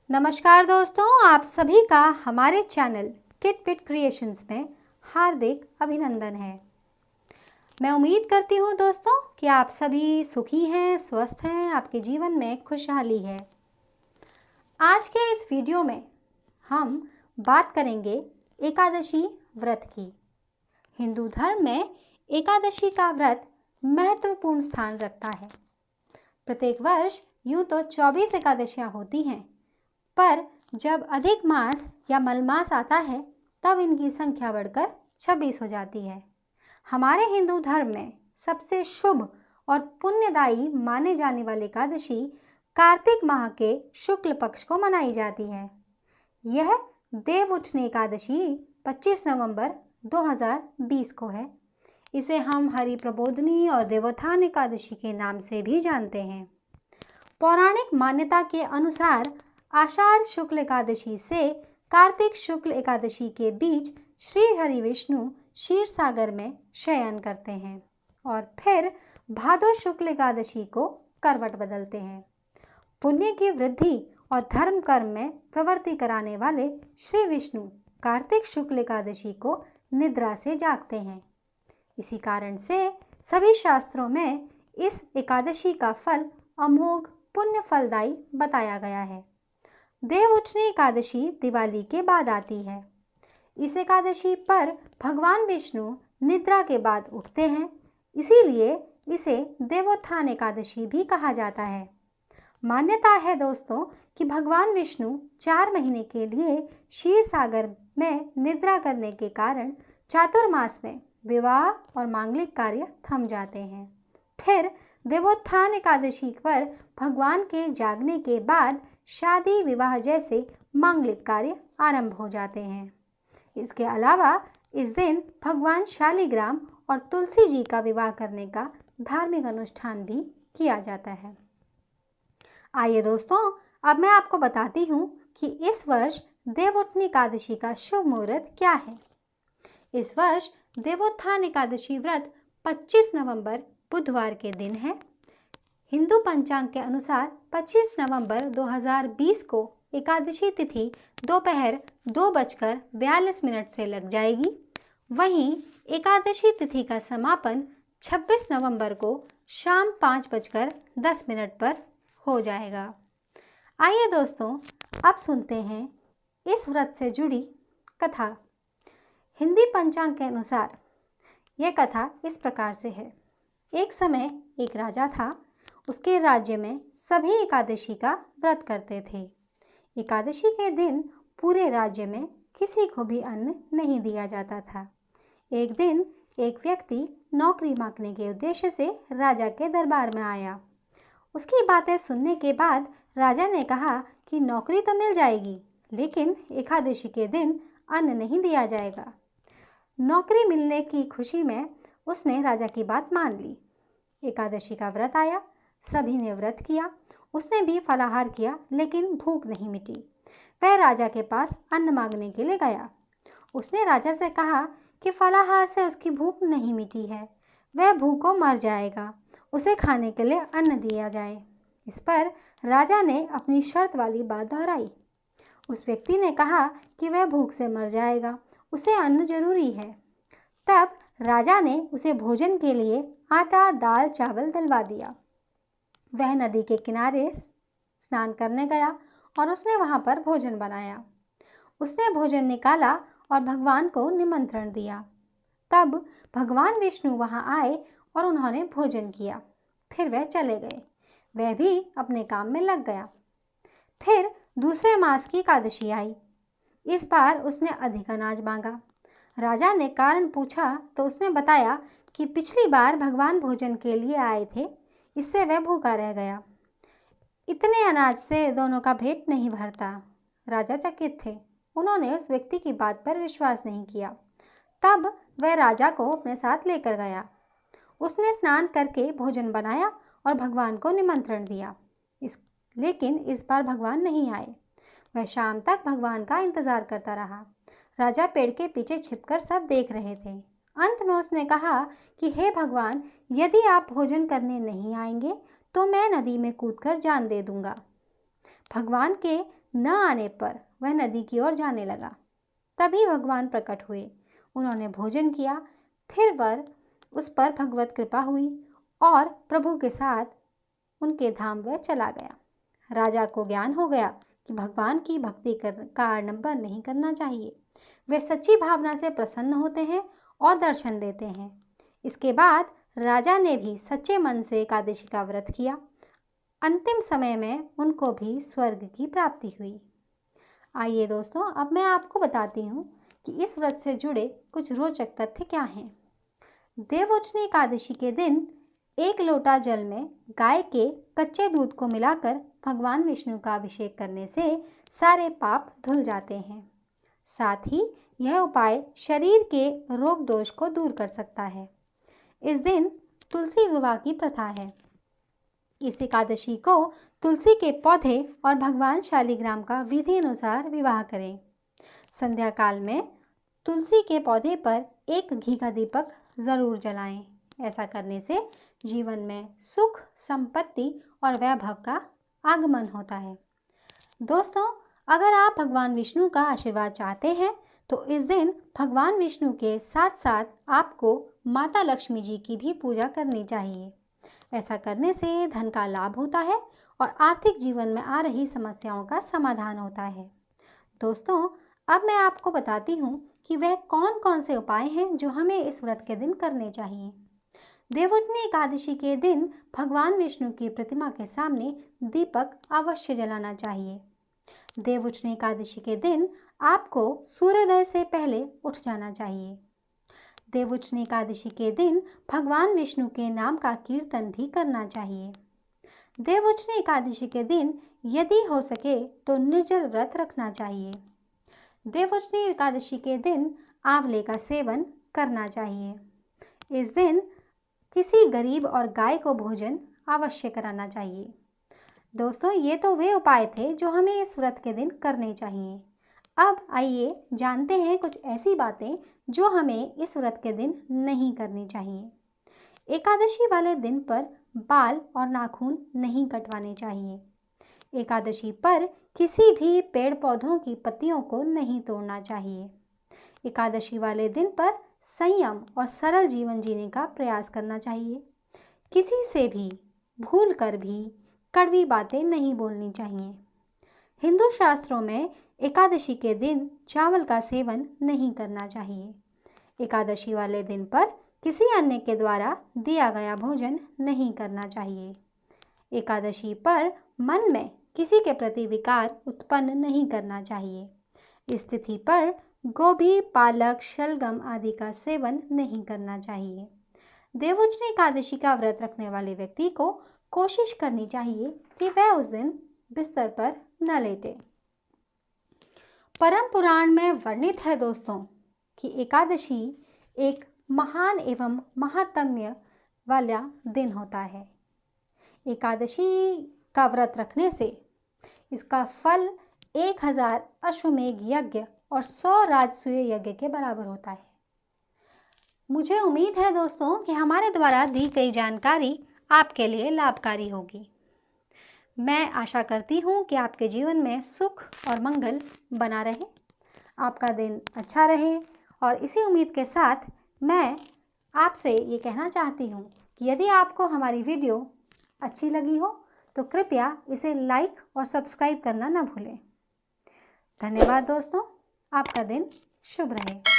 नमस्कार दोस्तों, आप सभी का हमारे चैनल किट पिट क्रिएशंस में हार्दिक अभिनंदन है। मैं उम्मीद करती हूँ दोस्तों कि आप सभी सुखी हैं, स्वस्थ हैं, आपके जीवन में खुशहाली है। आज के इस वीडियो में हम बात करेंगे एकादशी व्रत की। हिंदू धर्म में एकादशी का व्रत महत्वपूर्ण स्थान रखता है। प्रत्येक वर्ष यूँ तो 24 एकादशियाँ होती हैं, पर जब अधिक मास या मलमास आता है तब इनकी संख्या बढ़कर 26 हो जाती है। हमारे हिंदू धर्म में सबसे शुभ और पुण्यदायी माने जाने वाली एकादशी कार्तिक माह के शुक्ल पक्ष को मनाई जाती है। यह देव उठनी एकादशी 25 नवंबर 2020 को है। इसे हम हरि प्रबोधनी और देवोत्थान एकादशी के नाम से भी जानते हैं। पौराणिक मान्यता के अनुसार आषाढ़ शुक्ल एकादशी से कार्तिक शुक्ल एकादशी के बीच श्री हरि विष्णु क्षीर सागर में शयन करते हैं और फिर भादो शुक्ल एकादशी को करवट बदलते हैं। पुण्य की वृद्धि और धर्म कर्म में प्रवृत्ति कराने वाले श्री विष्णु कार्तिक शुक्ल एकादशी को निद्रा से जागते हैं। इसी कारण से सभी शास्त्रों में इस एकादशी का फल अमोघ पुण्य फलदायी बताया गया है। देव उठनी एकादशी दिवाली के बाद आती है। इस एकादशी पर भगवान विष्णु निद्रा के बाद उठते हैं, इसीलिए इसे देवोत्थान एकादशी भी कहा जाता है। मान्यता है दोस्तों कि भगवान विष्णु 4 महीने के लिए क्षीर सागर में निद्रा करने के कारण चातुर्मास में विवाह और मांगलिक कार्य थम जाते हैं। फिर देवोत्थान एकादशी पर भगवान के जागने के बाद शादी विवाह जैसे मांगलिक कार्य आरंभ हो जाते हैं। इसके अलावा इस दिन भगवान शालिग्राम और तुलसी जी का विवाह करने का धार्मिक अनुष्ठान भी किया जाता है। आइए दोस्तों, अब मैं आपको बताती हूँ कि इस वर्ष देवोत्थान एकादशी का शुभ मुहूर्त क्या है। इस वर्ष देवोत्थान एकादशी व्रत 25 नवंबर बुधवार के दिन है। हिंदू पंचांग के अनुसार 25 नवंबर 2020 को एकादशी तिथि दोपहर 2:42 से लग जाएगी। वहीं एकादशी तिथि का समापन 26 नवंबर को शाम 5:10 पर हो जाएगा। आइए दोस्तों, अब सुनते हैं इस व्रत से जुड़ी कथा। हिंदी पंचांग के अनुसार यह कथा इस प्रकार से है। एक समय एक राजा था। उसके राज्य में सभी एकादशी का व्रत करते थे। एकादशी के दिन पूरे राज्य में किसी को भी अन्न नहीं दिया जाता था। एक दिन एक व्यक्ति नौकरी मांगने के उद्देश्य से राजा के दरबार में आया। उसकी बातें सुनने के बाद राजा ने कहा कि नौकरी तो मिल जाएगी, लेकिन एकादशी के दिन अन्न नहीं दिया जाएगा। नौकरी मिलने की खुशी में उसने राजा की बात मान ली। एकादशी का व्रत आया, सभी ने व्रत किया। उसने भी फलाहार किया, लेकिन भूख नहीं मिटी। वह राजा के पास अन्न मांगने के लिए गया। उसने राजा से कहा कि फलाहार से उसकी भूख नहीं मिटी है, वह भूखों मर जाएगा, उसे खाने के लिए अन्न दिया जाए। इस पर राजा ने अपनी शर्त वाली बात दोहराई। उस व्यक्ति ने कहा कि वह भूख से मर जाएगा, उसे अन्न जरूरी है। तब राजा ने उसे भोजन के लिए आटा, दाल, चावल दिलवा दिया। वह नदी के किनारे स्नान करने गया और उसने वहां पर भोजन बनाया। उसने भोजन निकाला और भगवान को निमंत्रण दिया। तब भगवान विष्णु वहां आए और उन्होंने भोजन किया। फिर वह चले गए। वह भी अपने काम में लग गया। फिर दूसरे मास की एकादशी आई। इस बार उसने अधिक अनाज मांगा। राजा ने कारण पूछा तो उसने बताया कि पिछली बार भगवान भोजन के लिए आए थे, इससे वह भूखा रह गया। इतने अनाज से दोनों का पेट नहीं भरता। राजा चकित थे। उन्होंने उस व्यक्ति की बात पर विश्वास नहीं किया। तब वह राजा को अपने साथ लेकर गया। उसने स्नान करके भोजन बनाया और भगवान को निमंत्रण दिया। लेकिन इस बार भगवान नहीं आए। वह शाम तक भगवान का इंतजार करता रहा। राजा पेड़ के पीछे छिपकर सब देख रहे थे। अंत में उसने कहा कि हे भगवान, यदि आप भोजन करने नहीं आएंगे तो मैं नदी में कूदकर जान दे दूंगा। भगवान के न आने पर वह नदी की ओर जाने लगा। तभी भगवान प्रकट हुए, उन्होंने भोजन किया, फिर उस पर भगवत कृपा हुई और प्रभु के साथ उनके धाम वह चला गया। राजा को ज्ञान हो गया कि भगवान की भक्ति का आडंबर नहीं करना चाहिए। वे सच्ची भावना से प्रसन्न होते हैं और दर्शन देते हैं। इसके बाद राजा ने भी सच्चे मन से एकादशी का व्रत किया। अंतिम समय में उनको भी स्वर्ग की प्राप्ति हुई। आइए दोस्तों, अब मैं आपको बताती हूँ कि इस व्रत से जुड़े कुछ रोचक तथ्य क्या हैं। देवउठनी एकादशी के दिन 1 लोटा जल में गाय के कच्चे दूध को मिलाकर भगवान विष्णु का अभिषेक करने से सारे पाप धुल जाते हैं। साथ ही यह उपाय शरीर के रोग दोष को दूर कर सकता है। इस दिन तुलसी विवाह की प्रथा है। इस एकादशी को तुलसी के पौधे और भगवान शालिग्राम का विधि अनुसार विवाह करें। संध्या काल में तुलसी के पौधे पर एक घी का दीपक जरूर जलाएं। ऐसा करने से जीवन में सुख, संपत्ति और वैभव का आगमन होता है। दोस्तों, अगर आप भगवान विष्णु का आशीर्वाद चाहते हैं तो इस दिन भगवान विष्णु के साथ साथ आपको माता लक्ष्मी जी की भी पूजा करनी चाहिए। ऐसा करने से धन का लाभ होता है और आर्थिक जीवन में आ रही समस्याओं का समाधान होता है। दोस्तों, अब मैं आपको बताती हूँ कि वह कौन कौन से उपाय हैं जो हमें इस व्रत के दिन करने चाहिए। देवउठनी एकादशी के दिन भगवान विष्णु की प्रतिमा के सामने दीपक अवश्य जलाना चाहिए। देवउठनी एकादशी के दिन आपको सूर्योदय से पहले उठ जाना चाहिए। देवउठनी एकादशी के दिन भगवान विष्णु के नाम का कीर्तन भी करना चाहिए। देवउठनी एकादशी के दिन यदि हो सके तो निर्जल व्रत रखना चाहिए। देवउठनी एकादशी के दिन आंवले का सेवन करना चाहिए। इस दिन किसी गरीब और गाय को भोजन अवश्य कराना चाहिए। दोस्तों, ये तो वे उपाय थे जो हमें इस व्रत के दिन करने चाहिए। अब आइए जानते हैं कुछ ऐसी बातें जो हमें इस व्रत के दिन नहीं करनी चाहिए। एकादशी वाले दिन पर बाल और नाखून नहीं कटवाने चाहिए। एकादशी पर किसी भी पेड़ पौधों की पत्तियों को नहीं तोड़ना चाहिए। एकादशी वाले दिन पर संयम और सरल जीवन जीने का प्रयास करना चाहिए। किसी से भी भूल कर भी कड़वी बातें नहीं बोलनी चाहिए। हिंदू शास्त्रों में एकादशी के दिन चावल का सेवन नहीं करना चाहिए। एकादशी वाले दिन पर किसी अन्य के द्वारा दिया गया भोजन नहीं करना चाहिए। एकादशी पर मन में किसी के प्रति विकार उत्पन्न नहीं करना चाहिए। इस तिथि पर गोभी, पालक, शलगम आदि का सेवन नहीं करना चाहिए। देवउठनी एकादशी का व्रत रखने वाले व्यक्ति को कोशिश करनी चाहिए कि वह उस दिन बिस्तर पर न लेटे। परम पुराण में वर्णित है दोस्तों कि एकादशी एक महान एवं महात्म्य वाला दिन होता है। एकादशी का व्रत रखने से इसका फल 1000 अश्वमेध यज्ञ और 100 राजसूय यज्ञ के बराबर होता है। मुझे उम्मीद है दोस्तों कि हमारे द्वारा दी गई जानकारी आपके लिए लाभकारी होगी। मैं आशा करती हूँ कि आपके जीवन में सुख और मंगल बना रहे, आपका दिन अच्छा रहे। और इसी उम्मीद के साथ मैं आपसे ये कहना चाहती हूँ कि यदि आपको हमारी वीडियो अच्छी लगी हो तो कृपया इसे लाइक और सब्सक्राइब करना न भूलें। धन्यवाद दोस्तों, आपका दिन शुभ रहे।